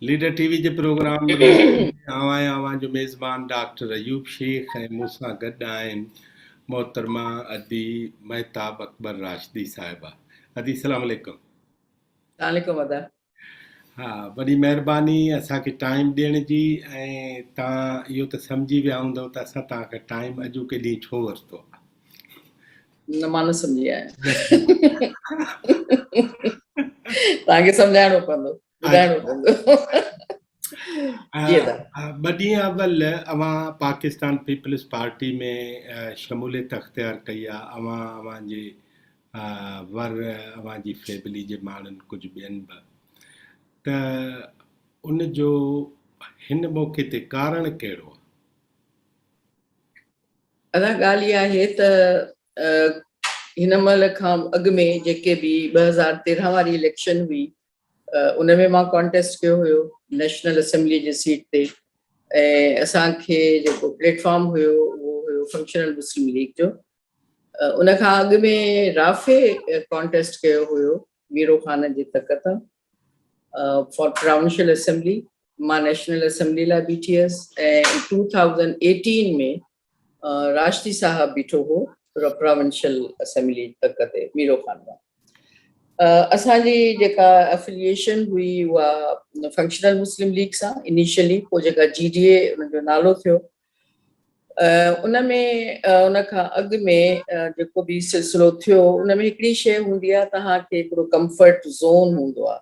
Leader TV जे programme में आवां जो मेज़बान डॉक्टर अयूब शेख ऐं मूंसां गॾु आहिनि मोहतरमा अदी महताब अकबर राशिदी साहिबा। अदी सलाम अलैकुम। वालेकुम अदा। हा, वॾी महिरबानी असांखे टाइम ॾियण जी। ऐं तव्हां इहो त सम्झी विया हूंदव त असां तव्हांखे टाइम अॼु के ॾींहुं छो वरितो आहे। न मां न सम्झी आहियां। तव्हांखे सम्झाइणो पवंदो, ॿुधाइणो पवंदो। जी अदा। ॿ ॾींहं अवल अवां पाकिस्तान पीपल्स पार्टी में शमूलियत अख़्तियार कई आहे। अवांजे वर अवांजी फैमिली जे माण्हुनि कुझु ॿियनि बि त उन जो हिन मौक़े ते कारण कहिड़ो आहे? अदा ॻाल्हि इहा आहे त हिन महिल खां अॻु में जेके बि 2013 वारी इलेक्शन हुई उन में मां कॉन्टेस्ट कयो हुयो नेशनल असेंबली जी सीट ते। ऐं असांखे जेको प्लेटफॉर्म हुयो उहो हुयो फंक्शनल मुस्लिम लीग जो। उन खां अॻु में राफ़े कॉन्टेस्ट कयो हुयो मीरो ख़ान जे तक तां फॉर प्रोविंशियल असेंबली। मां नेशनल असेंबली लाइ बीठी हुयसि ऐं 2018 में राशिदी साहब बीठो हो प्रोविंशियल असेंबली तक ते मीरो ख़ान मां। असांजी जेका एफिलिएशन हुई उहा फंक्शनल मुस्लिम लीग सां इनिशियली, पोइ जेका GDA उनजो नालो थियो। उन में उन खां अॻु में जेको बि सिलसिलो थियो उन में हिकिड़ी शइ हूंदी आहे, तव्हांखे हिकिड़ो कंफर्ट ज़ोन हूंदो आहे।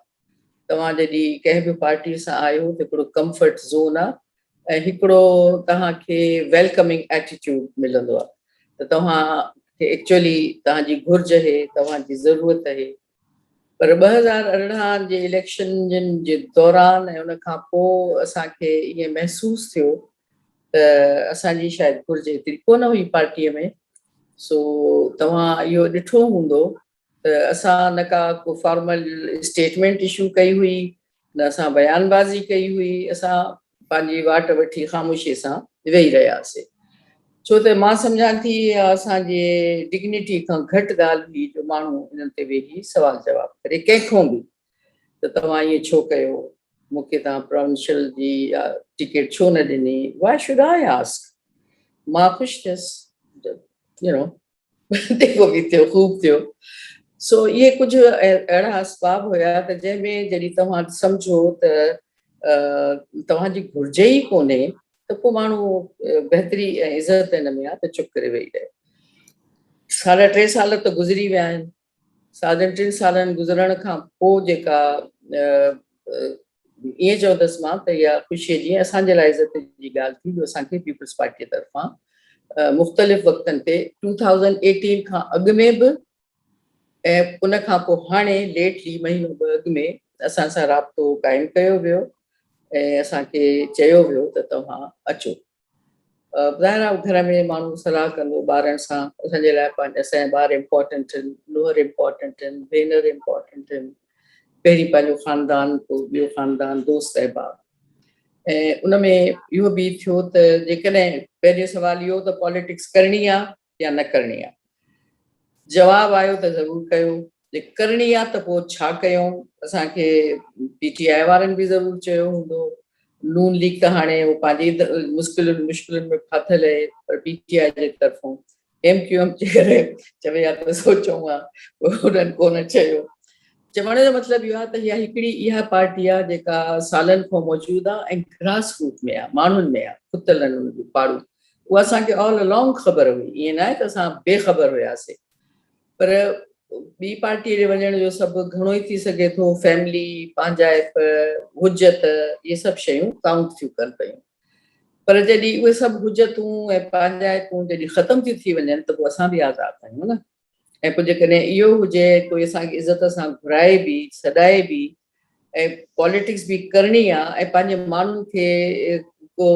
तव्हां जॾहिं कंहिं बि पार्टी सां आहियो त हिकिड़ो कंफर्ट ज़ोन आहे ऐं हिकिड़ो तव्हांखे वेलकमिंग एटीट्यूड मिलंदो आहे त तव्हांखे एक्चुअली तव्हांजी घुर्ज आहे, तव्हांजी ज़रूरत आहे। पर 2018 जे इलेक्शन जे दौरान ऐं उन खां पोइ असांखे ईअं महसूसु थियो त असांजी शायदि घुर्ज एतिरी कोन हुई पार्टीअ में। सो तव्हां इहो ॾिठो हूंदो त असां न का को फॉर्मल स्टेटमेंट इशू कई हुई, न असां बयानबाज़ी कई हुई। असां पंहिंजी वाट वठी ख़ामोशीअ सां वेही रहियासीं, छो त मां सम्झां थी असांजे डिग्निटी खां घटि ॻाल्हि हुई जो माण्हू इन्हनि ते वेही सवाल जवाब करे कंहिंखो बि त तव्हां ईअं छो कयो, मूंखे तव्हां प्रोविंशियल जी टिकट छो न ॾिनी, वाई शुड आई आस्क। मां ख़ुशि थियसि, जेको बि थियो ख़ूब थियो। सो इहे कुझु अहिड़ा असबाब हुया त जंहिंमें जॾहिं तव्हां सम्झो त तव्हांजी घुर्ज ई कोन्हे त पोइ माण्हू बहितरी ऐं इज़त हिन में आहे त चुप करे वेही रहे। 3.5 साल त गुज़री विया आहिनि। 3.5 सालनि गुज़रण खां पोइ जेका ईअं चवंदसि मां त इहा ख़ुशीअ जी असांजे लाइ इज़त जी ॻाल्हि थी जो असांखे पीपल्स पार्टीअ तरफ़ां मुख़्तलिफ़ वक़्तनि ते 2018 खां अॻु में बि ऐं उन खां पोइ हाणे लेटली महीनो अॻु में असां सां राब्तो क़ाइमु कयो वियो ऐं असांखे चयो वियो त तव्हां अचो। ॿाहिरि घर में माण्हू सलाह कंदो ॿारनि सां, असांजे लाइ असांजा ॿार इम्पोर्टेंट आहिनि, नूंहर इम्पोर्टेंट आहिनि, भेनर इम्पोर्टेंट आहिनि, पहिरीं पंहिंजो ख़ानदान, पोइ ॿियो ख़ानदान, दोस्त अहबाब। ऐं उन में इहो बि थियो त जेकॾहिं पहिरियों सुवाल इहो त पॉलिटिक्स करणी आहे या न करणी आहे। जवाबु आयो त ज़रूरु कयो, जे करणी आहे त पोइ छा कयूं। असांखे PTI वारनि बि ज़रूरु चयो हूंदो, नून लीग त हाणे उहो पंहिंजी मुश्किलुनि में फाथल आहे, पर PTI जे तरफ़ां MQM जे करे चवे या त सोचूं आहे उन्हनि कोन चयो। चवण जो मतिलबु इहो आहे त इहा हिकिड़ी इहा पार्टी आहे जेका सालनि खां मौजूदु आहे ऐं ग्रास रूट में आहे, माण्हुनि में आहे, खुतलनि उन जूं पाड़ू। उहा असांखे ऑल अलॉन्ग ख़बर हुई, ईअं न आहे त असां बेख़बर हुयासीं। पर ॿी पार्टीअ जे वञण जो सभु घणो ई थी सघे थो, फैमिली, पंहिंजाइप, हुजत, इहे सभु शयूं काउंट थियूं कनि पियूं। पर जॾहिं उहे सभु हुजतूं ऐं पंहिंजाइपूं जॾहिं ख़तमु थियूं थी वञनि त पोइ असां बि आज़ादु आहियूं न। ऐं पोइ जेकॾहिं इहो हुजे कोई असांखे इज़त सां घुराए बि सॾाए बि ऐं पॉलिटिक्स बि करणी आहे ऐं पंहिंजे माण्हुनि खे को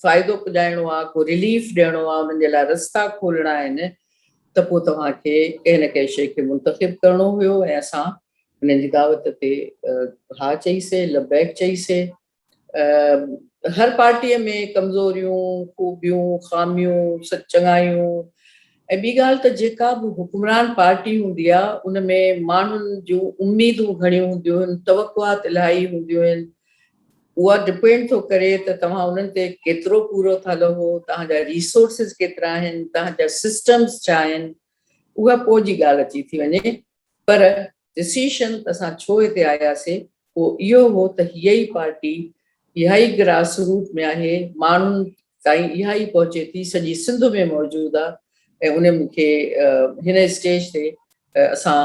फ़ाइदो पुॼाइणो आहे, को रिलीफ ॾियणो आहे, उन्हनि जे लाइ रस्ता खोलणा आहिनि, त पोइ तव्हांखे कंहिं न कंहिं शइ खे मुंतख़िब करिणो हुयो। ऐं असां हुननि जी दावत ते हा चईसीं, लबैक चईसीं। हर पार्टीअ में कमज़ोरियूं, ख़ूबियूं, ख़ामियूं, चङायूं। ऐं ॿी ॻाल्हि त जेका बि हुकुमरान पार्टी हूंदी आहे उन में माण्हुनि जूं उम्मीदूं घणियूं हूंदियूं आहिनि, तवक़ुआत इलाही हूंदियूं आहिनि। उहा डिपेंड थो करे त तव्हां उन्हनि ते केतिरो पूरो था लहो, तव्हांजा रिसोर्सिस केतिरा आहिनि, तव्हांजा सिस्टम्स छा आहिनि, उहा पोइ जी ॻाल्हि अची थी वञे। पर डिसीशन त असां छो हिते आयासीं पोइ इहो हो त हीअ ई पार्टी, इहा ई ग्रास रूट में आहे, माण्हुनि ताईं इहा ई पहुचे थी, सॼी सिंध में मौजूदु आहे। ऐं उन मूंखे हिन स्टेज ते असां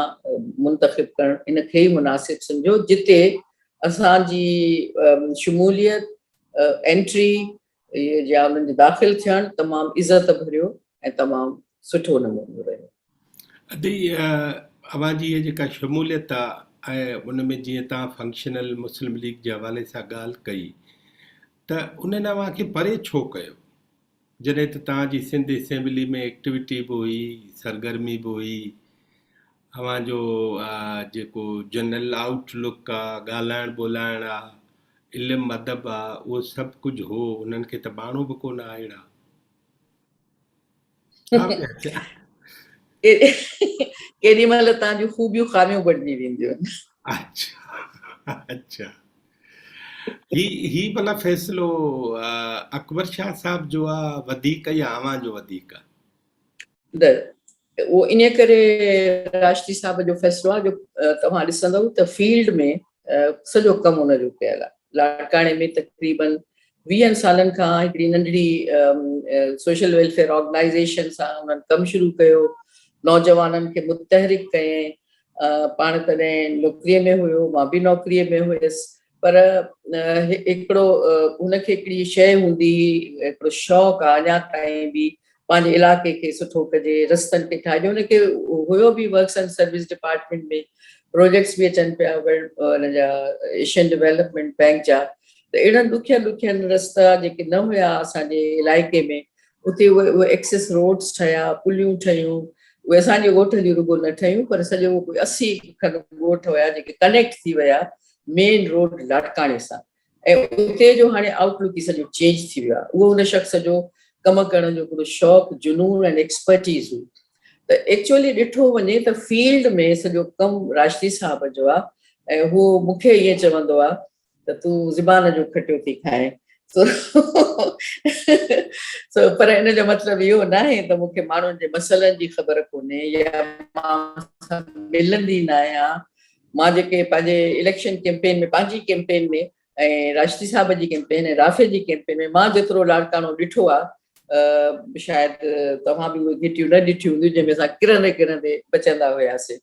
मुंतखिब करणु इन खे ई मुनासिब सम्झो, जिते असांजी शमूलियत, एंट्री या उन्हनि जो दाख़िल थियणु तमामु इज़त भरियो ऐं तमामु सुठो नमूनो रहियो। अदी अवांजी इहा जेका शमूलियत आहे ऐं उन में जीअं तव्हां फंक्शनल मुस्लिम लीग जे हवाले सां ॻाल्हि कई, त उन्हनि अव्हांखे परे छो कयो, जॾहिं त तव्हांजी सिंध असेंबली में एक्टिविटी बि हुई, सरगर्मी बि हुई, अव्हांजो जेको जनरल आउटलुक आहे, ॻाल्हाइण ॿोलाइण आहे, इल्मु अदब आहे, उहो सभु कुझु हो, उन्हनि खे त माण्हू बि कोन अहिड़ा। हा पिया चवां। केॾी महिल तव्हांजूं ख़ूबियूं ख़ामियूं बणिजी वेंदियूं आहिनि। अच्छा अच्छा, ही भला फ़ैसिलो अकबर शाह साहब जो आहे वधीक या अव्हां जो वधीक आहे? उहो इन करे राष्ट्रीय साहब जो फ़ैसिलो आहे जो तव्हां ॾिसंदव त फील्ड में सॼो कमु उनजो कयल आहे। लाड़काणे में तक़रीबन 20 सालनि खां हिकिड़ी नंढड़ी सोशल वेलफेयर ऑर्गेनाइज़ेशन सां उन्हनि कमु शुरू कयो, नौजवाननि खे मुतहरिक कयईं। पाण तॾहिं नौकरीअ में हुयो, मां बि नौकरीअ में हुयसि, पर हिकिड़ो हुनखे हिकिड़ी शइ हूंदी, हिकिड़ो शौक़ु आहे अञा ताईं बि, पंहिंजे इलाइक़े खे सुठो कजे, रस्तनि खे ठाहिजे। हुनखे हुयो बि वर्क्स एंड सर्विस डिपार्टमेंट में प्रोजेक्ट्स बि अचनि पिया हुन जा एशियन डेवलपमेंट बैंक जा। त अहिड़नि ॾुखियनि रस्ता जेके न हुया असांजे इलाइक़े में, उते उहे एक्सेस रोड्स ठहिया, पुलियूं ठहियूं। उहे असांजे ॻोठ जी रुॻो न ठहियूं, पर सॼो कोई 80 खनि ॻोठ हुया जेके कनेक्ट थी विया मेन रोड लाड़काणे सां। ऐं उते जो हाणे आउटलुक ई सॼो चेंज थी वियो आहे। उहो उन शख़्स जो कमु करण जो हिकिड़ो शौक़ु, जुनून ऐं एक्सपर्टीज़ हुई। त एक्चुअली ॾिठो वञे त फील्ड में सॼो कमु राष्ट्रीय साहब जो आहे। ऐं हू मूंखे ईअं चवंदो आहे त तूं ज़बान जो खटियो थी खाएं। पर इन जो मतिलबु इहो न आहे त मूंखे माण्हुनि जे मसइलनि जी ख़बर कोन्हे या मां मिलंदी न आहियां। मां जेके पंहिंजे इलेक्शन कैंपेन में, पंहिंजी कैंपेन में ऐं राष्ट्रीय साहब जी कैंपेन ऐं राफ़े जी कैंपेन में मां जेतिरो लाड़काणो ॾिठो आहे, शायदि तव्हां बि उहे घिटियूं न ॾिठियूं हूंदियूं जंहिंमें असां किरंदे किरंदे बचंदा हुयासीं।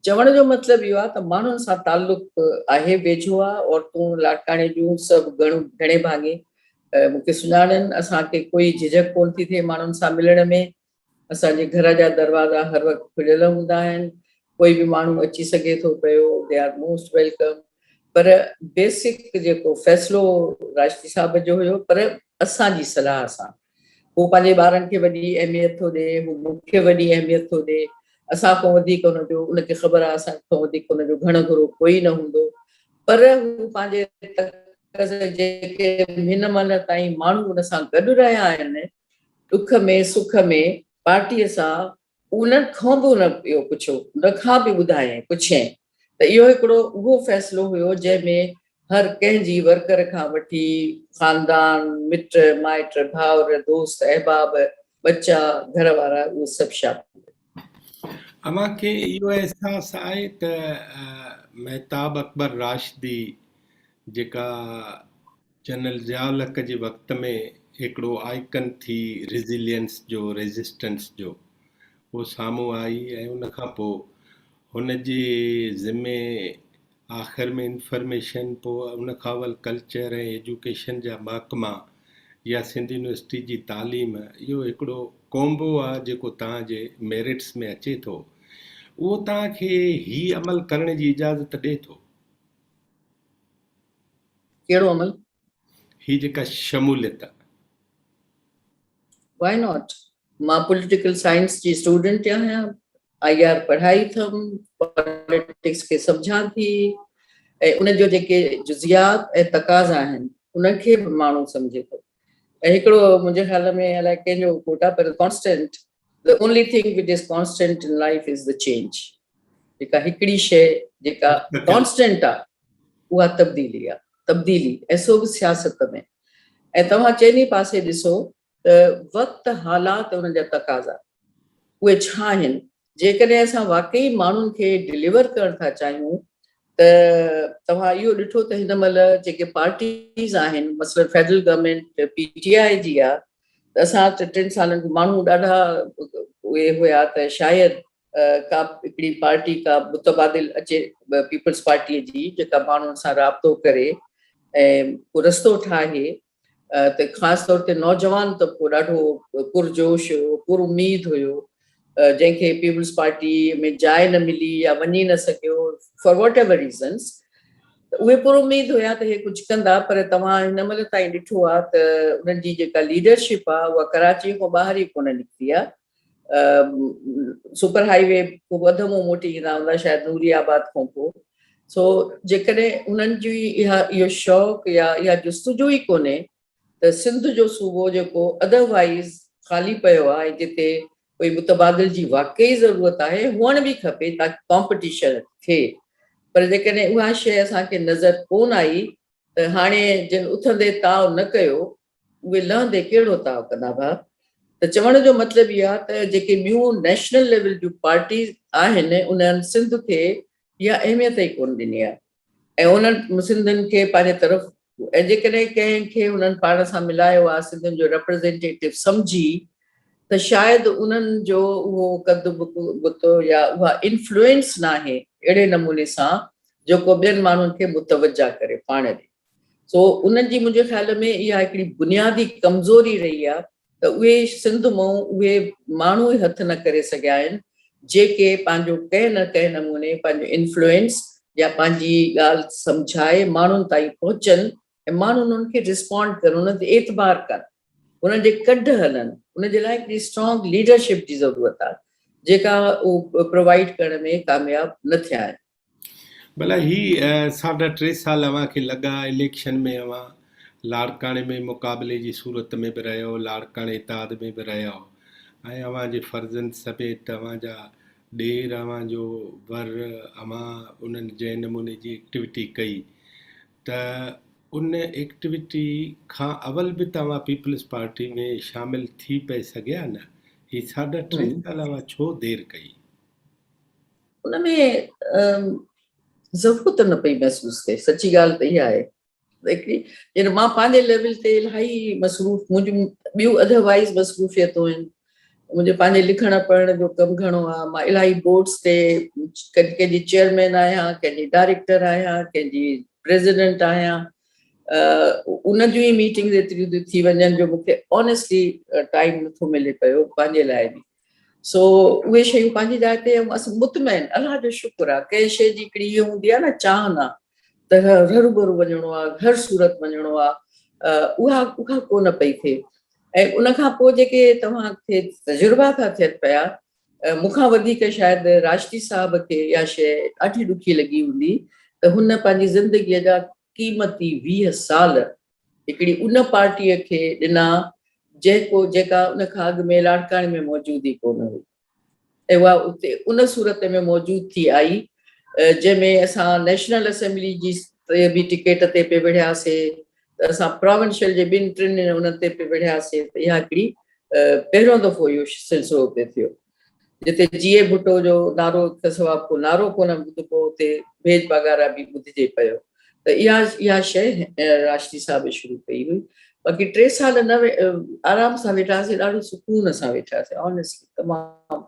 चवण जो मतिलबु इहो आहे त माण्हुनि सां ताल्लुक आहे, वेझो आहे। औरतूं लाड़काणे जूं सभु घणे भाङे मूंखे सुञाणनि। असांखे कोई झिझक कोन थी थिए माण्हुनि सां मिलण में। असांजे घर जा दरवाज़ा हर वक़्तु खुलियल हूंदा आहिनि, कोई बि माण्हू अची सघे थो पियो, दे आर मोस्ट वेलकम। पर बेसिक जेको फ़ैसिलो राष्ट्रीय साहब जो हुयो, पर असांजी सलाह सां। हू पंहिंजे ॿारनि खे वॾी अहमियत थो ॾिए, हू मूंखे वॾी अहमियत थो ॾिए। असां खां वधीक हुनजो, उनखे ख़बर आहे असां खां वधीक हुनजो घणो घरो कोई न हूंदो। पर हू पंहिंजे जेके हिन महिल ताईं माण्हू हुन सां गॾु रहिया आहिनि, ॾुख में सुख में पार्टीअ सां, उन्हनि खां बि उन इहो पुछो, उन खां बि ॿुधायईं, पुछियईं। त इहो हिकिड़ो उहो फ़ैसिलो हुयो जंहिंमें हर कंहिंजी वर्कर खां वठी ख़ानदान, मिट माइट, भाउर, दोस्त, अहबाब, बच्चा, घर वारा, उहे सभु शामिल। अव्हांखे इहो अहसासु आहे त महताब अकबर राशिदी जेका जनरल ज़ियाउल हक़ जे वक़्त में हिकिड़ो आइकन थी रेज़िलियंस जो, रेज़िस्टेंस जो, उहो साम्हूं आई ऐं उन खां पोइ हुन जे ज़िम्मे आख़िर में इंफॉर्मेशन, पोइ उन खां अवल कल्चर ऐं एजुकेशन जा महकमा या सिंध यूनिवर्सिटी जी तालीम, इहो हिकिड़ो कॉम्बो आहे जेको तव्हांजे मेरिट्स में अचे थो। उहो तव्हांखे ही अमल करण जी इजाज़त ॾिए थो? कहिड़ो अमल? ही जेका शमूलियत। Why not? मां पॉलिटिकल साइंस जी स्टूडेंट आहियां, IR पढ़ाई अथमि, पॉलिटिक्स खे सम्झां थी, ऐं उनजो जेके जुज़ियात ऐं तक़ाज़ा आहिनि उनखे बि माण्हू सम्झे थो। ऐं हिकिड़ो मुंहिंजे ख़्याल में अलाए कंहिंजो कोटा, पर constant, the only thing which is constant in life is the change. जेका हिकिड़ी शइ जेका कॉन्स्टेंट आहे उहा तब्दीली आहे। तब्दीली ऐं सो बि सियासत में। ऐं तव्हां चइनी पासे ॾिसो त वक़्तु हालात उन जा तक़ाज़ा उहे छा आहिनि। जेकॾहिं असां वाकई माण्हुनि खे डिलीवर करण था चाहियूं त तव्हां इहो ॾिठो त हिन महिल जेके पार्टीज़ आहिनि, मसलन फेडरल गवर्नमेंट PTI जी आहे, त असां 3 सालनि खां माण्हू ॾाढा उहे हुया त शायदि का हिकिड़ी पार्टी का मुतबादिल अचे पीपल्स पार्टीअ जी जेका माण्हुनि सां राब्तो करे ऐं को रस्तो ठाहे, त ख़ासि तौर ते नौजवान तबिको ॾाढो पुरजोश हुयो, पुरउमीद हुयो, जंहिंखे पीपल्स पार्टी में जाइ न मिली या वञी न सघियो फॉर वॉट एवर रीज़न्स, उहे पुरउमीद हुया त हे कुझु कंदा। पर तव्हां हिन महिल ताईं ॾिठो आहे त उन्हनि जी जेका लीडरशिप आहे उहा कराची खां ॿाहिरि ई कोन निकिती आहे। सुपर हाईवे को वधमो मोटी ईंदा हूंदा शायदि नूरियाबाद खां पोइ। सो जेकॾहिं उन्हनि जी इहो शौक़ु या इहा जुस्तजू ई कोन्हे त सिंध जो सूबो जेको अदरवाइज़ ख़ाली पियो आहे, जिते कोई मुतबादिल जी वाकई ज़रूरत आहे, हुअण बि खपे ताकी कॉम्पिटिशन थिए। पर जेकॾहिं उहा शइ असांखे नज़र कोन आई त हाणे जिन उथंदे ताव न कयो उहे लहंदे कहिड़ो ताव कंदा भाउ। त चवण जो मतिलबु इहो आहे त जेके ॿियूं नेशनल लेवल जूं पार्टीज़ आहिनि उन्हनि सिंध खे इहा अहमियत ई कोन ॾिनी आहे ऐं उन्हनि सिंधियुनि खे पंहिंजे तरफ़, ऐं जेकॾहिं कंहिंखे उन्हनि पाण सां मिलायो आहे सिंधियुनि जो रिप्रेज़ेंटेटिव सम्झी, त शायदि उन्हनि जो उहो कद बुतो या उहा इन्फ्लुएंस न आहे अहिड़े नमूने सां जेको ॿियनि माण्हुनि खे मुतवजा करे पाण ॾे। सो उन्हनि जी मुंहिंजे ख़्याल में इहा हिकिड़ी बुनियादी कमज़ोरी रही आहे त उहे सिंध मां उहे माण्हू ई हथ न करे सघिया आहिनि जेके पंहिंजो कंहिं न कंहिं नमूने पंहिंजो इन्फ्लुएंस या पंहिंजी ॻाल्हि सम्झाए माण्हुनि ताईं पहुचनि ऐं माण्हू उन्हनि खे रिस्पॉन्ड कनि, उन्हनि ते एतबार कनि, उन्हनि जे कढ हलनि। उनजे लाइ हिकिड़ी स्ट्रॉन्ग लीडरशिप जी ज़रूरत आहे जेका उहो प्रोवाइड करण में कामयाब न थिया आहिनि। भला ही 3.5 साल अव्हांखे लॻा इलेक्शन में, अव्हां लाड़काणे में मुक़ाबले जी सूरत में बि रहियो, लाड़काणे इताद में बि रहियो, ऐं अव्हांजे फर्ज़नि समेत अव्हांजा ॾेर, अव्हांजो वर, अव्हां उन्हनि जंहिं नमूने जी एक्टिविटी कई, त उन एक्टिविटी खां अवल बि तव्हां पीपल्स पार्टी में शामिल थी पए सघिया न? ही 3.5 साल अव्हां छो देरि कई? उनमें ज़रूरत न पई महसूस थिए, सची ॻाल्हि त इहा आहे। हिकिड़ी मां पंहिंजे लेवल ते इलाही मसरूफ़, मुंहिंजूं ॿियूं अदरवाइज़ मसरूफ़ियतूं आहिनि, मुंहिंजो पंहिंजे लिखण पढ़ण जो कमु घणो आहे, मां इलाही बोर्ड्स ते कंहिंजी चेयरमैन आहियां, कंहिंजी डायरेक्टर आहियां, कंहिंजी प्रेसिडेंट आहियां। उन जूं ई मीटिंग्स एतिरियूं थी वञनि जो मूंखे ऑनेस्टली टाइम नथो मिले पियो पंहिंजे लाइ बि। सो उहे शयूं पंहिंजी जाइ ते असां मुतमैन, अलाह जो शुक्र आहे, कंहिं शइ जी हिकिड़ी इहा हूंदी आहे न चाहना त हर भरू वञिणो आहे, हर सूरत वञिणो आहे, उहा कोन पई थिए। ऐं उनखां पोइ जेके तव्हांखे तजुर्बा था थियनि पिया, मूंखां वधीक शायदि राष्ट्री साहब खे इहा शइ ॾाढी ॾुखी लॻी हूंदी त हुन पंहिंजी ज़िंदगीअ जा क़ीमती 20 साल हिकिड़ी उन पार्टीअ खे ॾिना जेका उन खां अॻु में लाड़काणे में मौजूदु ई कोन हुई ऐं उहा उते उन सूरत में मौजूदु थी आई, जंहिंमें असां नेशनल असेंबली जी बि टिकेट ते पे विढ़ियासीं, त असां प्रोविंशियल जे 2-3 उन्हनि ते पे विढ़ियासीं। त इहा हिकिड़ी पहिरियों दफ़ो इहो सिलसिलो पे थियो जिते GA भुट्टो जो नारो सवाइ को नारो कोन ॿुधिबो, उते भेज बागारा बि ॿुधिजे पियो। त इहा शइ राष्ट्री साहब शुरू कई हुई। बाक़ी 3 साल आराम सां वेठासीं, ॾाढो सुकून सां वेठासीं, ऑनेस्टली तमामु।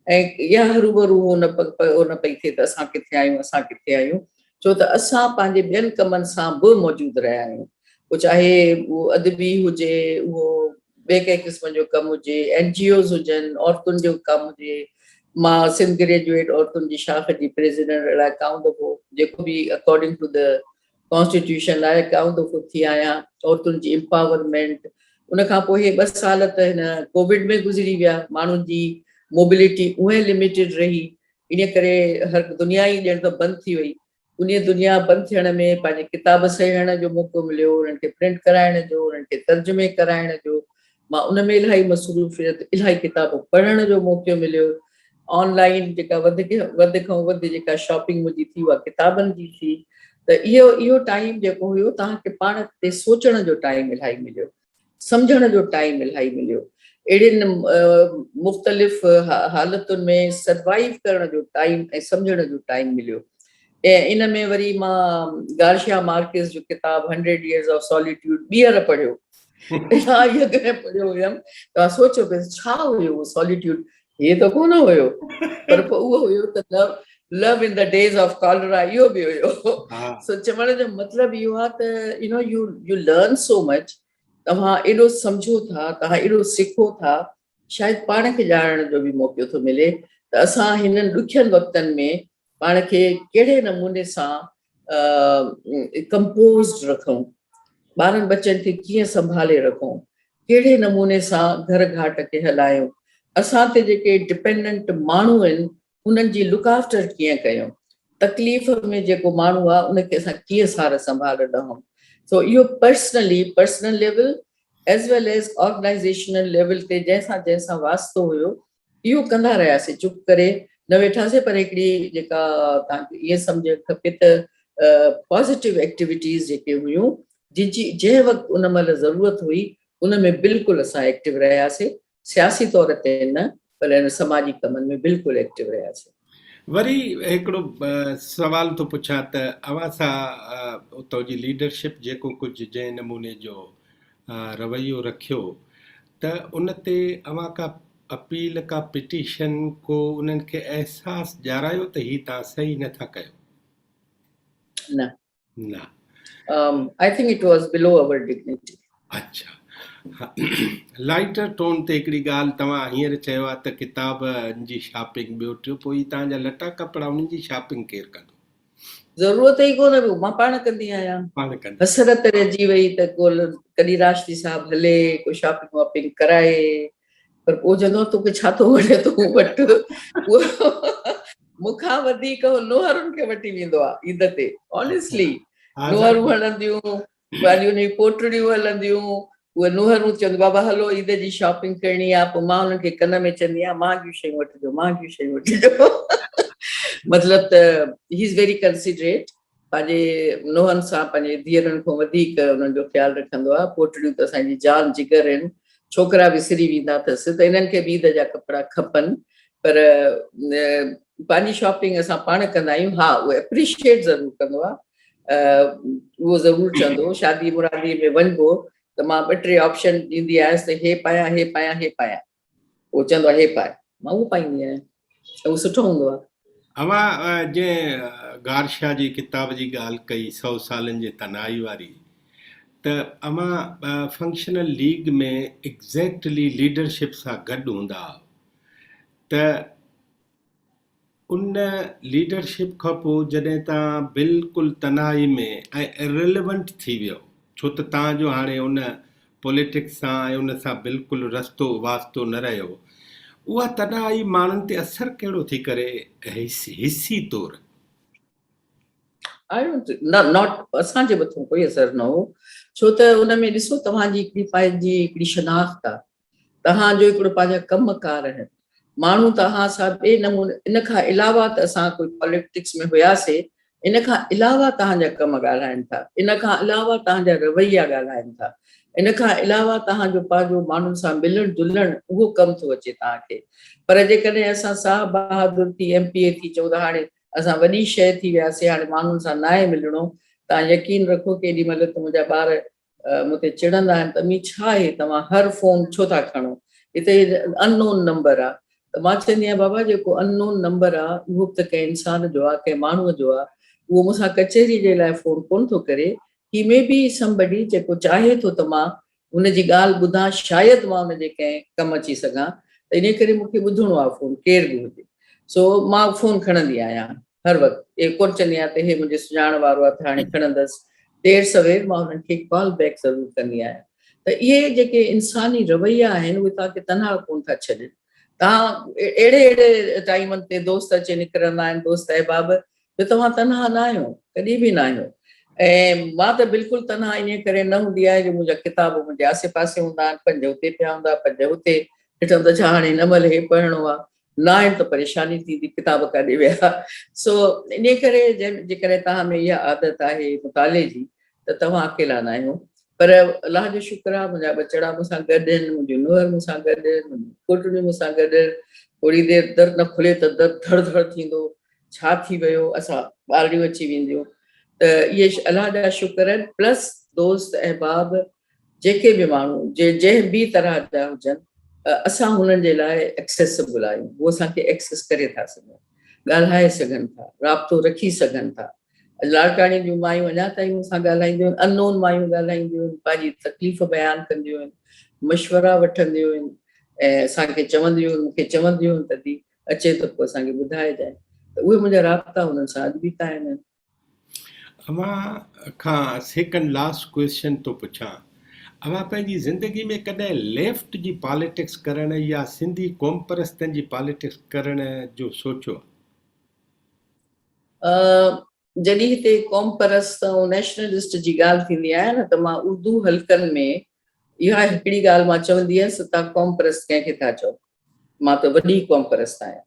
ऐं इहा हरूभरू न पई थिए त असां किथे आहियूं, छो त असां पंहिंजे ॿियनि कमनि सां बि मौजूदु रहिया आहियूं, पोइ चाहे उहो अदबी हुजे, उहो ॿिए कंहिं क़िस्म जो कमु हुजे, NGOs हुजनि, औरतुनि जो कमु हुजे। मां सिंध ग्रेजुएट औरतुनि जी शाख जी प्रेसिडेंट लाइ काऊं दफ़ो, जेको बि अकॉर्डिंग टू द कॉन्स्टिट्यूशन लाइ काऊं दफ़ो थी आहियां, औरतुनि जी एम्पावरमेंट। उनखां पोइ हे 2 साल त हिन कोविड में गुज़री विया, माण्हुनि जी मोबिलिटी उहे लिमिटेड रही, इन करे हर दुनिया ई ॼण त बंदि थी वई। उन दुनिया बंदि थियण में पंहिंजे किताब सहेड़ण जो मौक़ो मिलियो, उन्हनि खे प्रिंट कराइण जो, उन्हनि खे तर्जुमे कराइण जो, मां उन में इलाही मसरूफ़ियत, इलाही किताब पढ़ण जो मौक़ो मिलियो। ऑनलाइन जेका वधि खां वधि जेका शॉपिंग मुंहिंजी थी उहा किताबनि जी थी। त इहो टाइम जेको हुयो तव्हांखे पाण ते सोचण जो टाइम इलाही मिलियो, सम्झण जो टाइम इलाही मिलियो, अहिड़ियुनि मुख़्तलिफ़ हालतुनि में सर्वाइव करण जो टाइम ऐं सम्झण जो टाइम मिलियो। ऐं इन में वरी मां गार्शिया मार्केस जो किताबु 100 Years of Solitude ॿीहर पढ़ियो, इलाही अॻु पढ़ियो हुयमि। तव्हां सोचो पिया छा हुयो उहो सॉलिट्यूड, हे त कोन हुयो, पर पोइ उहो हुयो त love in the days of cholera, इहो बि हुयो। सो चवण जो मतिलबु इहो आहे त यू लर्न सो मच, तव्हां एॾो सम्झो था, तव्हां एॾो सिखो था, शायदि पाण खे ॼाणण जो बि मौक़ो थो मिले त असां हिननि ॾुखियनि वक़्तनि में पाण खे कहिड़े नमूने सां कंपोज़्ड रखूं, ॿारनि बच्चनि खे कीअं संभाले रखूं, कहिड़े नमूने सां घर घाट खे हलायूं, असां ते जेके डिपेंडेंट माण्हू आहिनि उन्हनि जी लुक आफ्टर कीअं कयूं, तकलीफ़ में जेको माण्हू आहे उनखे असां कीअं सार संभाल रहूं। सो इहो पर्सनल लेवल एज़ वेल एज़ ऑर्गेनाइज़ेशनल लेवल ते जंहिंसां वास्तो हुयो इहो कंदा रहियासीं, चुप करे न वेठासीं। पर हिकिड़ी जेका तव्हांखे इहे सम्झ खपे त पॉज़िटिव एक्टिविटीज़ जेके हुयूं जंहिं वक़्तु उन महिल ज़रूरत हुई उन में बिल्कुलु असां एक्टिव रहियासीं, सियासी तौर ते न पर हिन समाजी कमनि में बिल्कुलु एक्टिव रहियासीं। वरी हिकिड़ो सवाल थो पुछां त अव्हां सां उतां जी लीडरशिप जेको कुझु जंहिं नमूने जो रवैयो रखियो त उन ते अव्हां का अपील का पिटीशन को उन्हनि खे अहसासु ॼारायो त ही तव्हां सही नथा कयो? न, न, आई थिंक इट वॉज बिलो अवर डिग्निटी। अच्छा, हा, लाइटर टोन ते हिकिड़ी ॻाल्हि तव्हां हींअर चयो आहे त किताबनि जी शॉपिंग, ॿियो टियों, पोइ तव्हांजा लटा कपिड़ा उन्हनि जी शॉपिंग केरु कंदो? ज़रूरत ई कोन्हे, मां पाण कंदी आहियां। पाण कंदा। हसरत रहिजी वई त कॾहिं राष्ट्री साहिबु हले को शॉपिंग वॉपिंग कराए, पर पोइ चवंदो आहे तोखे छा थो वणे तूं वटि, उहो मूंखां वधीक नुंहरुनि खे वठी वेंदो आहे ईद ते, ऑनेस्टली। नुंहरूं हलंदियूं, पंहिंजियूं उन पोटड़ियूं हलंदियूं, उहे नुंहरूं चवंदियूं बाबा हलो ईद जी शॉपिंग करणी आहे, पोइ मां हुननि खे कन में चवंदी आहियां महांगियूं शयूं वठिजो, महांगियूं शयूं वठिजो। मतिलबु त ही इज़ वेरी कंसिडरेट, पंहिंजे नुंहनि सां पंहिंजे धीअरुनि खां वधीक उन्हनि जो ख़्यालु रखंदो आहे। पोटड़ियूं त असांजी जान जिगर आहिनि, छोकिरा विसरी वेंदा अथसि त इन्हनि खे बि ईद जा कपिड़ा खपनि, पर पंहिंजी शॉपिंग असां पाण कंदा आहियूं। हा, उहो एप्रिशिएट ज़रूरु कंदो आहे, उहो ज़रूरु चवंदो शादी मुरादीअ में वञिबो त मां 2-3 ऑप्शन ॾींदी आयसि त हे पायां, हे पायां, हे पायां, उहो चवंदो आहे हे पाए, मां उहो पाईंदी आहियां, त उहो सुठो हूंदो आहे। अव्हां जंहिं गार्शिया जी किताब जी ॻाल्हि कई 100 सालनि जे तनाई वारी, त अव्हां फंक्शनल लीग में एग्ज़ैक्टली लीडरशिप सां गॾु हूंदा त उन लीडरशिप खां पोइ जॾहिं तव्हां बिल्कुलु तनाई में ऐं इरेलीवेंट थी वियो, छो त तव्हांजो हाणे उन पॉलिटिक्स सां ऐं उन सां बिल्कुलु रस्तो वास्तो न रहियो, उहा तनाई माण्हुनि ते असरु कहिड़ो थी करे हिसी तौरु? नॉट असांजे मथां कोई असरु न हो, छो त उन में ॾिसो तव्हांजी हिकिड़ी पंहिंजी हिकिड़ी शनाख़्त आहे, तव्हांजो हिकिड़ो पंहिंजा कमकार आहिनि, माण्हू तव्हां सां ॿिए नमूने, इन खां अलावा त असां कोई पॉलिटिक्स में हुयासीं, इन खां अलावा तव्हांजा कम ॻाल्हाइनि था, इन खां अलावा तव्हांजा रवैया ॻाल्हाइनि था, इन खां अलावा तव्हांजो पंहिंजो माण्हुनि सां मिलणु जुलणु उहो कमु थो अचे तव्हांखे। पर जेकॾहिं असां साहब बहादुर थी एमपीए थी चऊं त हाणे असां वॾी शइ थी वियासीं, हाणे माण्हुनि सां न आहे मिलणो, तव्हां यकीन रखो केॾी महिल त मुंहिंजा ॿार मूंखे चिड़ंदा आहिनि त अम्मी छा आहे तव्हां हर फोन छो था खणो, हिते अननोन नंबर आहे। त मां चवंदी आहियां बाबा जेको अननोन नंबर आहे उहो त कंहिं इंसान जो आहे, कंहिं माण्हूअ जो आहे, उहो मूंसां कचहरी जे लाइ फोन कोन थो करे, ही मे बी समबडी जेको चाहे थो त मां हुनजी ॻाल्हि ॿुधां, शायदि मां हुनजे कंहिं कमु अची सघां, त इन करे मूंखे ॿुधणो आहे फोन केर बि हुजे। सो मां फोन खणंदी आहियां हर वक़्तु, हे कोन चवंदी आहियां त हे मुंहिंजे सुञाण वारो आहे त हाणे खणंदसि, देर सवेर मां हुननि खे कॉल बैक ज़रूरु कंदी आहियां। त इहे जेके इंसानी रवैया आहिनि उहे तव्हांखे तनहा कोन था छॾनि, तव्हां अहिड़े टाइमनि ते दोस्त अची निकिरंदा आहिनि, दोस्त अहबाब, त तव्हां तनहा न आहियो, कॾहिं बि न आहियो। ऐं मां त बिल्कुलु तनहा इन करे न हूंदी आहे जो मुंहिंजा किताब मुंहिंजे आसे पासे हूंदा आहिनि, 5 हुते पिया हूंदा, 5 हुते, ॾिठमि त छा हाणे हिन महिल हे पढ़णो आहे, न आहिनि त परेशानी थींदी, किताब काॾे विया। सो इन करे जेकॾहिं तव्हां में इहा आदत आहे मुताले जी त तव्हां अकेला न आहियो। पर अलाह जो शुक्र आहे, मुंहिंजा ॿचड़ा मूंसां गॾु आहिनि, मुंहिंजी नुंहर मूंसां गॾु आहिनि, मुंहिंजी पुटड़ियूं मूंसां गॾु आहिनि। थोरी देरि दर न खुले त दर धड़ धड़ थींदो, छा थी वियो, असां ॿारियूं अची वेंदियूं। त इहे अलाह जा शुक्र आहिनि। प्लस दोस्त अहबाब जेके बि माण्हू जंहिं बि तरह जा हुजनि, असां हुननि जे लाइ एक्सेसिबल आहियूं। उहो असांखे एक्सेस करे था सघनि, ॻाल्हाए सघनि था, राब्तो रखी सघनि था। लाड़काणी जूं मायूं अञा ताईं मूंसां ॻाल्हाईंदियूं आहिनि, अननोन मायूं ॻाल्हाईंदियूं आहिनि, पंहिंजी तकलीफ़ बयानु कंदियूं आहिनि, मशवरा वठंदियूं आहिनि ऐं असांखे चवंदियूं आहिनि, मूंखे चवंदियूं आहिनि तॾहिं अचे त पोइ असांखे ॿुधाइजांइ। त उहे मुंहिंजा राब्ता हुननि सां अॼु बि क़ाइमु आहिनि। अव्हां खां सेकंड लास्ट क्वेश्चन थो पुछां। अव्हां पंहिंजी ज़िंदगी में कॾहिं लेफ्ट जी पॉलिटिक्स करण या सिंधी क़ौम परस्तनि जी पॉलिटिक्स करण जो सोचियो? जॾहिं हिते क़ौम परस्त ऐं नेशनलिस्ट जी ॻाल्हि थींदी आहे न, त मां उर्दू हल्कनि में इहा हिकिड़ी ॻाल्हि मां चवंदी हुयसि, तव्हां क़ौम परस्त कंहिंखे था चओ? मां त वॾी क़ौम परस्त आहियां।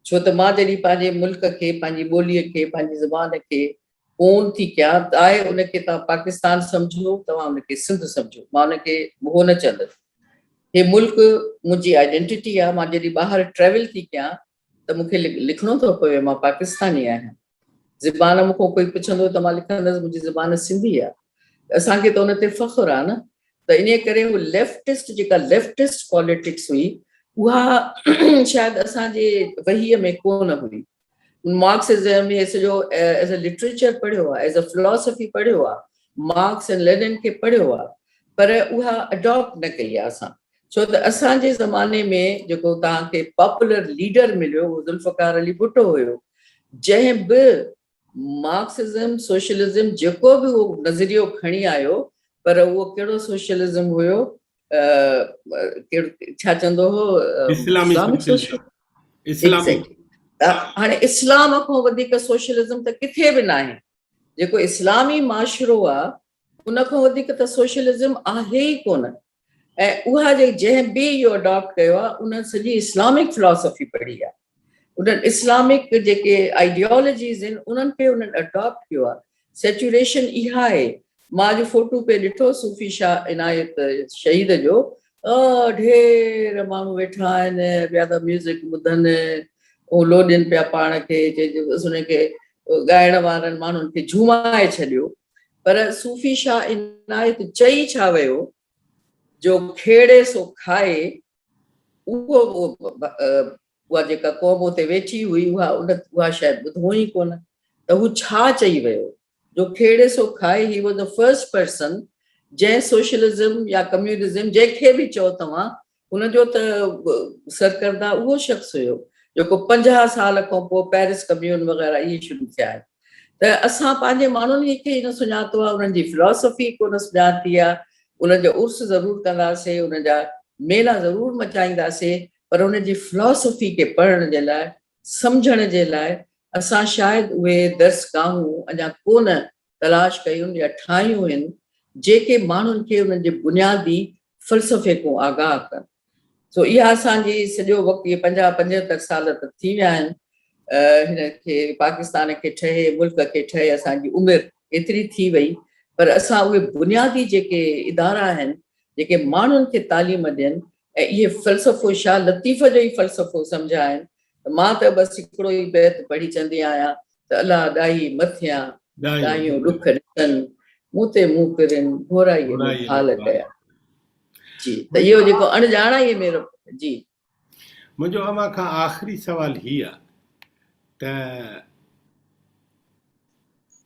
छो त मां जॾहिं पंहिंजे मुल्क खे, पंहिंजी ॿोलीअ खे, पंहिंजी ज़बान खे ओन थी कयां, त आहे उनखे तव्हां पाकिस्तान सम्झो, तव्हां उनखे सिंध सम्झो, मां उनखे उहो न चवंदसि। हे मुल्क मुंहिंजी आइडेंटिटी आहे। मां जॾहिं ॿाहिरि ट्रेवल थी कयां त मूंखे लिखणो थो पवे मां पाकिस्तानी आहियां। ज़बान मूंखां कोई पुछंदो त मां लिखंदसि मुंहिंजी ज़बान सिंधी आहे। असांखे त उन ते फ़ख्रु आहे न। त इन करे उहो लेफ्टिस्ट, जेका लेफ्टिस्ट पॉलिटिक्स हुई, उहा शायदि असांजे वहीअ में कोन हुई। मार्क्सिज्म हे सॼो एज़ अ लिटरेचर पढ़ियो आहे, एज़ अ फिलॉसफी पढ़ियो आहे, मार्क्स एंड लेनिन खे पढ़ियो आहे, पर उहा अडॉप्ट न कई आहे असां। छो त असांजे ज़माने में जेको तव्हांखे पॉपुलर लीडर मिलियो उहो ज़ुल्फ़कार अली भुट्टो हुयो, जंहिं बि मार्क्सिज्म सोशलिज्म जेको बि उहो नज़रियो खणी आयो, पर उहो कहिड़ो सोशलिज्म हुयो, छा चवंदो हो, इस्लामी इस्लामिक सोशलिज्म। सोशलिज्म। इस्लामी। एग्ज़ैक्टली। हाणे इस्लाम खां वधीक सोशलिज्म त किथे बि न आहे। जेको इस्लामी माशरो आहे उन खां वधीक त सोशलिज्म आहे ई कोन। ऐं उहा जंहिं बि इहो अडॉप्ट कयो आहे, उन सॼी इस्लामिक फिलॉसफी पढ़ी आहे। उन्हनि इस्लामिक जेके आइडियोलॉजीज़ आहिनि उन्हनि खे उन्हनि अडॉप्ट कयो आहे। सेचुरेशन इहा आहे। मां अॼु फोटू पे ॾिठो सूफ़ी शाह इनायत शहीद जो, ढेर माण्हू वेठा आहिनि, ॿिया त म्यूज़िक ॿुधनि, उहो लोॾनि पिया पाण खे, उनखे ॻाइण वारनि माण्हुनि खे झुमाए छॾियो। पर सूफ़ी शाह इनायत चई छा वियो, जो खेड़े सो खाए, उहा जेका क़ौम उते वेठी हुई उहा शायदि ॿुधो ई कोन। त हू छा चई वियो, जो खेड़े सो खाए। He was the first person जंहिं सोशलिज्म या कम्युनिज्म जंहिंखे बि चओ तव्हां, हुनजो त सरकर्दा उहो शख़्स हुयो जेको 50 साल खां पोइ पेरिस कम्यून वग़ैरह इहे शुरू थिया आहिनि। त असां पंहिंजे माण्हुनि खे न सुञातो आहे, उन्हनि जी फिलॉसफी कोन सुञाती आहे। उन्हनि जो उर्स ज़रूरु कंदासीं, उन्हनि जा मेला ज़रूरु मचाईंदासीं, पर उन जी फिलॉसफी खे पढ़ण जे लाइ, सम्झण जे लाइ असां शायदि उहे दर्सगाहूं अञा कोन तलाश कयूं या ठाहियूं आहिनि, जेके माण्हुनि खे उन्हनि जे बुनियादी फ़लसफ़े खां आगाह कनि। सो इहा असांजी सॼो वक़्तु, इहे 50-75 साल त थी विया आहिनि हिन खे, पाकिस्तान खे ठहे, मुल्क खे ठहे, असांजी उमिरि एतिरी थी वई, पर असां उहे बुनियादी जेके इदारा आहिनि जेके माण्हुनि खे तालीम ॾियनि ऐं इहे फ़लसफ़ो शाह लतीफ़ जो ई फ़लसफ़ो सम्झाइनि। मां त बसि हिकिड़ो ई बैत पढ़ी चवंदी आहियां त अलाह ॾाही मथियां ॾाहियूं ॾुख ॾिसनि, मूं ते मुंहुं फिरनि, घोराईअ में हाल कया। जी, त इहो जेको अणॼाणाईअ में जी। मुंहिंजो अव्हां खां आख़िरी सवाल हीअ आहे त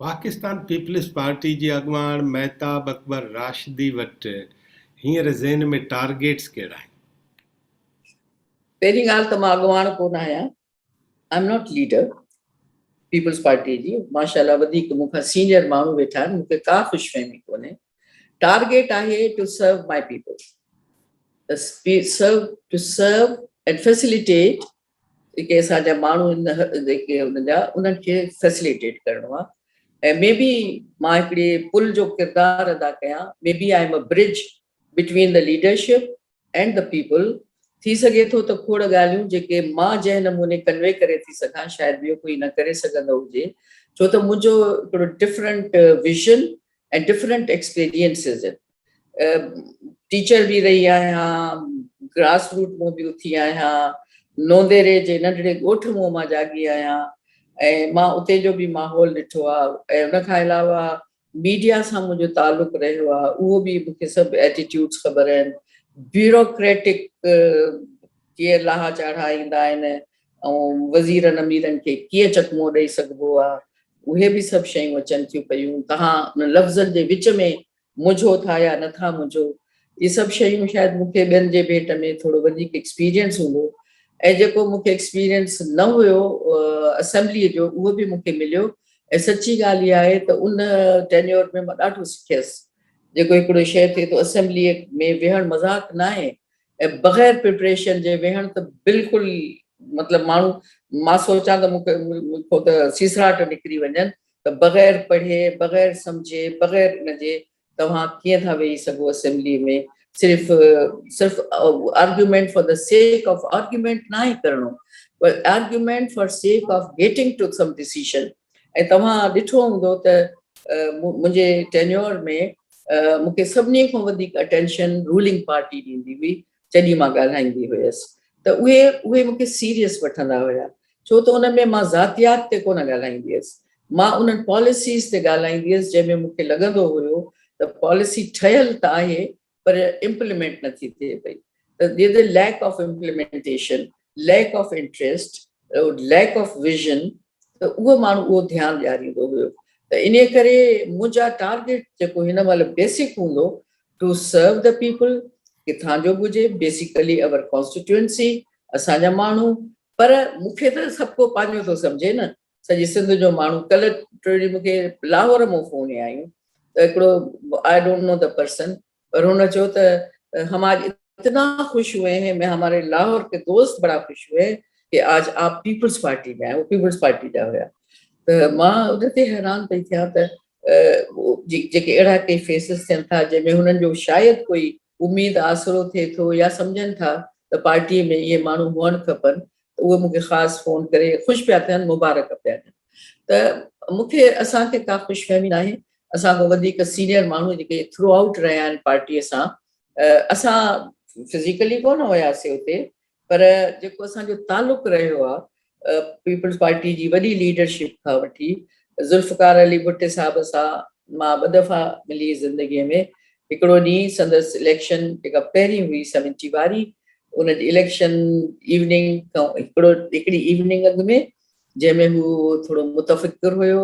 पाकिस्तान पीपल्स पार्टी जे अॻुवाण महताब अकबर राशिदी वटि हींअर ज़हन में टारगेट्स कहिड़ा आहिनि? पहिरीं ॻाल्हि त मां अॻुवाण कोन आहियां, I am not leader Peoples Party जी। माशाल्लाह वधीक मूंखां सीनियर माण्हू वेठा आहिनि, मूंखे का ख़ुशफ़हमी कोन्हे। टारगेट आहे to serve my people, to serve and facilitate, जेके असांजा माण्हू आहिनि जेके हुन जा, उन्हनि खे फैसिलिटेट करिणो आहे। ऐं मे बी मां हिकिड़े पुल जो किरदारु अदा कयां, may be I am a bridge between the leadership and the people, थी सघे थो त खोड़ ॻाल्हियूं जेके मां जंहिं नमूने कन्वे करे थी सघां शायदि ॿियो कोई न करे सघंदो हुजे, छो त मुंहिंजो हिकिड़ो डिफरेंट विजन ऐं डिफरेंट एक्सपीरियंसिस आहिनि। टीचर बि रही आहियां, ग्रास रूट मां बि उथी आहियां, नोंदेरे जे नंढड़े ॻोठ मां जागी आहियां, ऐं मां उते जो बि माहौल ॾिठो आहे। ऐं उन खां अलावा मीडिया सां मुंहिंजो तालुक़ु रहियो आहे, उहो बि मूंखे सभु एटीट्यूड्स ख़बर आहिनि। ब्यूरोक्रेटिक कीअं लाहा चाढ़ा ईंदा आहिनि ऐं वज़ीरनि अमीरनि खे कीअं चकमो ॾेई सघिबो आहे, उहे बि सभु शयूं अचनि थियूं पयूं। तव्हां उन लफ़्ज़नि जे विच में मुंझो था या नथा मुंझो, इहे सभु शयूं शायदि मूंखे ॿियनि जे भेट में थोरो वधीक एक्सपीरियंस हूंदो। ऐं जेको मूंखे एक्सपीरियंस न हुयो असेंबलीअ जो, उहो बि मूंखे मिलियो। ऐं सची ॻाल्हि इहा आहे त उन टेन्योर में मां ॾाढो सिखियसि। जेको हिकिड़ो शइ थिए थो असेंबलीअ में वेहणु मज़ाक न आहे, ऐं बग़ैर प्रिपरेशन जे वेहणु त बिल्कुलु मतिलबु माण्हू, मां सोचां त मूंखे त सीसराट निकिरी वञनि त बग़ैर पढ़े, बग़ैर सम्झे, बग़ैर इनजे तव्हां कीअं था वेही सघो असेंबली में। सिर्फ़ु argument for the sake of argument न आहे करणो, पर argument for sake of getting to some decision. ऐं तव्हां ॾिठो हूंदो त मुंहिंजे टेन्योर में मूंखे सभिनी खां वधीक अटेंशन रूलिंग पार्टी ॾींदी हुई जॾहिं मां ॻाल्हाईंदी हुयसि। त उहे मूंखे सीरियस वठंदा हुया, छो त उन में मां ज़ातियात ते कोन ॻाल्हाईंदी हुयसि, मां उन्हनि पॉलिसीज़ ते ॻाल्हाईंदी हुयसि जंहिंमें मूंखे लॻंदो हुयो त पॉलिसी ठहियल त आहे पर इम्प्लीमेंट नथी थिए पई। त lack of implementation, lack of interest, lack of vision, त उहो माण्हू उहो ध्यानु ॾियारींदो हुयो। त इन करे मुंहिंजा टारगेट जेको हिन महिल बेसिक हूंदो, टू सर्व द पीपल, किथां जो बि हुजे, बेसिकली अवर कॉन्स्टिट्यूएंसी, असांजा माण्हू। पर मूंखे त सभु को पंहिंजो थो सम्झे न, सॼी सिंध जो माण्हू। कल्ह टे ॾींहं मूंखे लाहौर मां फ़ोन आयूं त हिकिड़ो I don't know the person, पर हुन चयो त हम आज इतना खुश हुए हैं, मैं हमारे लाहौर के दोस्त बड़ा खुश हुए कि आज आप पीपल्स पार्टी में आए। वो पीपल्स पार्टी जा हुया। त मां उन ते हैरान पई थियां त जेके अहिड़ा कई फेसिस थियनि था जंहिंमें हुननि जो शायदि कोई उमेद आसरो थिए थो या सम्झनि था त पार्टीअ में इहे माण्हू हुअणु खपनि, त उहे मूंखे ख़ासि फ़ोन करे ख़ुशि पिया थियनि, मुबारक पिया ॾियनि। त मूंखे असांखे का ख़ुशफ़हमी न आहे। असां खां वधीक सीनियर माण्हू जेके थ्रू आउट रहिया आहिनि पार्टीअ सां, असां फिज़िकली कोन हुयासीं उते, पर जेको असांजो तालुक़ु रहियो आहे पीपल्स पार्टी जी वॾी लीडरशिप खां वठी ज़ुल्फ़कार अली भुट्टे साहिब सां मां 2 दफ़ा मिली ज़िंदगीअ में। हिकिड़ो ॾींहुं संदसि इलेक्शन जेका पहिरीं हुई 70 वारी, उन जी इलेक्शन इवनिंग खां हिकिड़ी इवनिंग अॻु में, जंहिंमें हू थोरो मुतफ़िक़र हुयो।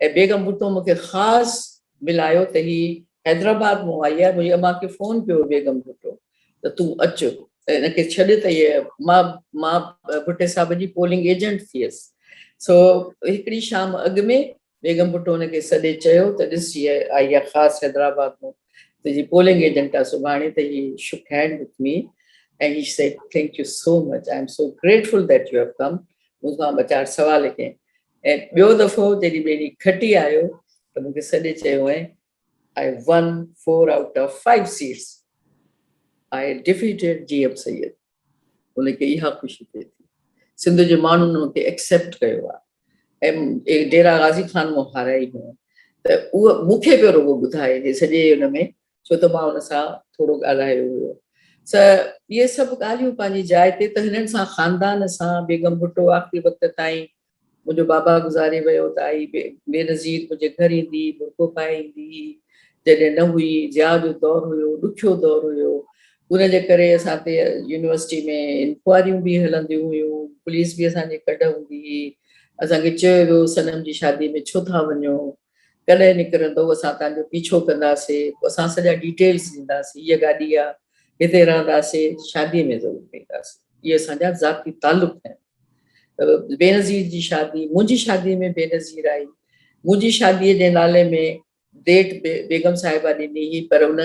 ऐं बेगम भुट्टो मूंखे ख़ासि मिलायो त ही हैदराबाद मां आई आहे, मुंहिंजी अम्मा खे फ़ोन कयो बेगम भुट्टो त तूं अचु, हिनखे छॾ त इहे मां भुट्टे साहिब जी पोलिंग एजेंट थियसि। सो हिकिड़ी शाम अॻु में बेगम भुट्टो हुनखे सॾे चयो त ॾिस हीअ आई आहे ख़ासि हैदराबाद मां, तुंहिंजी पोलिंग एजेंट आहे सुभाणे। त ही shook hand with me and he said, thank you so much, I am so grateful that you have come. मूंखां 2-4 सवाल कयईं। ऐं ॿियो दफ़ो जॾहिं ॿेड़ी खटी आयो त मूंखे सॾे चयो ऐं I won 4 out of 5 seats. I defeated GM Syed. उनखे इहा ख़ुशी थिए थी, सिंध जे माण्हुनि उनखे एक्सेप्ट कयो आहे ऐं डेरा गाज़ी ख़ान मां हाराई हुयूं। त उहो मूंखे पियो रुॻो ॿुधाए हे सॼे हुन में, छो त मां हुन सां थोरो ॻाल्हायो हुयो। इहे सभु ॻाल्हियूं पंहिंजी जाइ ते। त हिननि सां ख़ानदान सां बेगम भुट्टो आख़िरी वक़्त ताईं, मुंहिंजो बाबा गुज़ारे वियो त आई बेनज़ीर मुंहिंजे घर ईंदी, बुर्को पाए ईंदी, जॾहिं न हुई ज़िया जो दौरु हुयो, ॾुखियो दौरु हुयो। उनजे करे असां ते यूनिवर्सिटी में इंक्वायरियूं बि हलंदियूं हुयूं, पुलिस बि असांजे कढ हूंदी हुई। असांखे चयो वियो सनम जी शादी में छो था वञो, कॾहिं निकिरंदो, असां तव्हांजो पीछो कंदासीं, असां सॼा डिटेल्स ॾींदासीं, हीअ गाॾी आहे, हिते रहंदासीं, शादीअ में ज़रूरु वेंदासीं। इहे असांजा ज़ाती तालुक़ आहिनि। बेनज़ीर जी शादी, मुंहिंजी शादीअ में बेनज़ीर आई, मुंहिंजी शादीअ जे नाले में डेट बेगम साहिबा ॾिनी हुई, पर हुन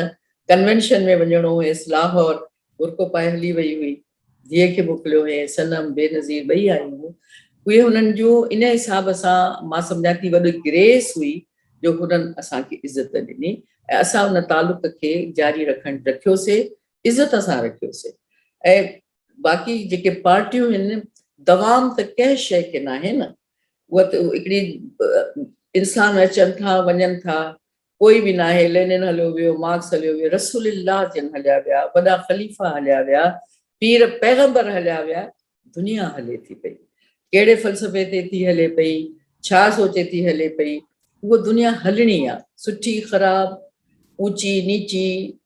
कन्वेंशन में वञिणो हुयसि लाहौर, बुर्को पाए हली वई हुई, धीअ खे मोकिलियो हुयईं, सनम बेनज़ीर ॿई आयूं। उहे हुननि जूं इन हिसाब सां मां सम्झां थी वॾी ग्रेस हुई जो हुननि असांखे इज़त ॾिनी ऐं असां उन तालुक़ खे जारी रखियोसीं, इज़त सां रखियोसीं। ऐं बाक़ी जेके पार्टियूं आहिनि दवाम त कंहिं शइ खे न आहे न, उहा त हिकिड़ी इंसान अचनि था वञनि था, कोई बि न आहे। लेनिन हलियो वियो, मार्क्स हलियो वियो, रसूलुल्लाह जिन हलिया विया, वॾा ख़लीफ़ा हलिया विया, पीर पैगंबर हलिया विया, दुनिया हले थी पई। कहिड़े फ़लसफ़े ते थी हले पई, छा सोचे थी हले पई, उहा दुनिया हलणी आहे, सुठी ख़राब, ऊची नीची,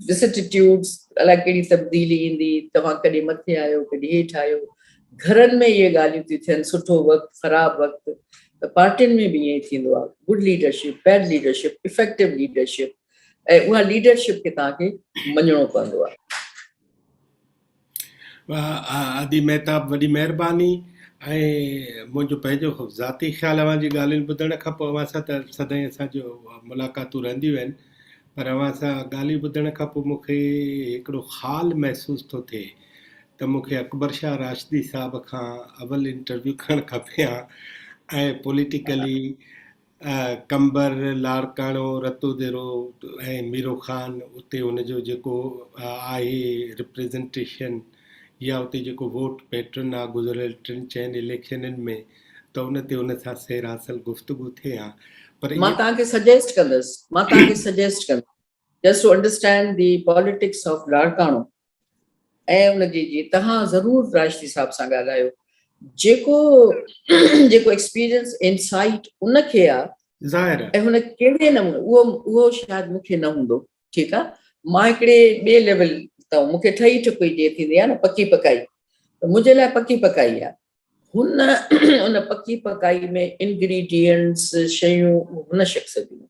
विसिटिट्यूड्स, अलाए कहिड़ी तब्दीली ईंदी, तव्हां कॾहिं मथे आहियो कॾहिं हेठि आहियो। घरनि में इहे ॻाल्हियूं थियूं थियनि, सुठो वक़्तु ख़राब वक़्तु, त पार्टियुनि में बि ईअं थींदो आहे। Good leadership, bed leadership, effective leadership, ऐं उहा लीडरशिप खे तव्हांखे मञिणो पवंदो आहे। आदि मेहताब, वॾी महिरबानी। ऐं मुंहिंजो पंहिंजो ज़ाती ख़्यालु अव्हां जी ॻाल्हियुनि ॿुधण खां पोइ अव्हां सां त सदाईं असांजो मुलाक़ातूं रहंदियूं आहिनि, पर अव्हां सां ॻाल्हियूं ॿुधण खां पोइ मूंखे हिकिड़ो ख़ाल महसूसु थो थिए त मूंखे अकबर शाह राशिदी साहिब खां अवल इंटरव्यू करणु खपे हा। ऐं पॉलिटिकली कंबर, लाड़काणो, रतो देरो ऐं मीरो ख़ान, उते हुनजो जेको आहे रिप्रेज़ेंटेशन या उते जेको वोट पैटर्न आहे गुज़िरियल 3-4 इलेक्शननि में, त उन ते उन सां सैर हासिल गुफ़्तगू थिए हा। पर मां तव्हांखे सजेस्ट कंदसि just to understand the politics of Larkana ऐं उनजी जी तव्हां ज़रूरु राशिदी साहिब सां ॻाल्हायो। जेको एक्सपीरियंस इनसाइट उनखे आहे, ज़ाहिर ऐं हुन कहिड़े नमूने उहो शायदि मूंखे न हूंदो। ठीकु आहे, मां हिकिड़े ॿिए लेवल तां, मूंखे ठही ठुकी जीअं थींदी आहे न, पकी पकाई, त मुंहिंजे लाइ पकी पकाई आहे। उन पकी पकाई में इंग्रीडियंट्स, शयूं हुन शख़्स जूं,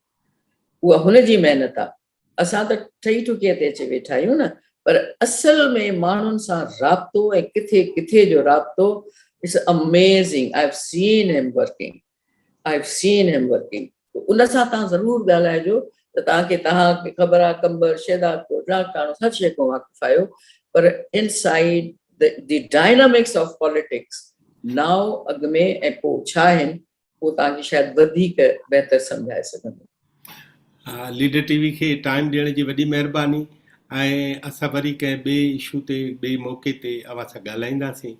उहा हुनजी महिनत आहे। असां त ठही ठुकीअ ते अची वेठा आहियूं न, पर असल में माण्हुनि सां राब्तो ऐं किथे किथे जो राब्तो it's amazing. I have seen him working. उन सां तव्हां ज़रूरु ॻाल्हाइजो, त तव्हांखे ख़बर आहे कंबर, शहदादपुर, लाड़काणो, हर शइ खां वाक़ुफ़ु आहियो, पर inside the dynamics of politics now अॻु में ऐं पोइ छा आहिनि, उहो तव्हांखे शायदि वधीक बहितर सम्झाए सघंदो। लीडर टीवी खे टाइम ॾियण जी वॾी महिरबानी। ऐं असां वरी कंहिं ॿिए इशू ते, ॿिए मौक़े ते अव्हां सां ॻाल्हाईंदासीं।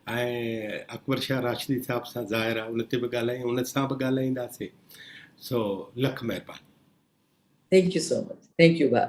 ऐं अकबर शाह राशिदी साहिब सां ज़ाहिर आहे उन ते बि ॻाल्हायूं, उन सां बि ॻाल्हाईंदासीं। सो लख महिरबानी। Thank you so much. Thank U भाउ।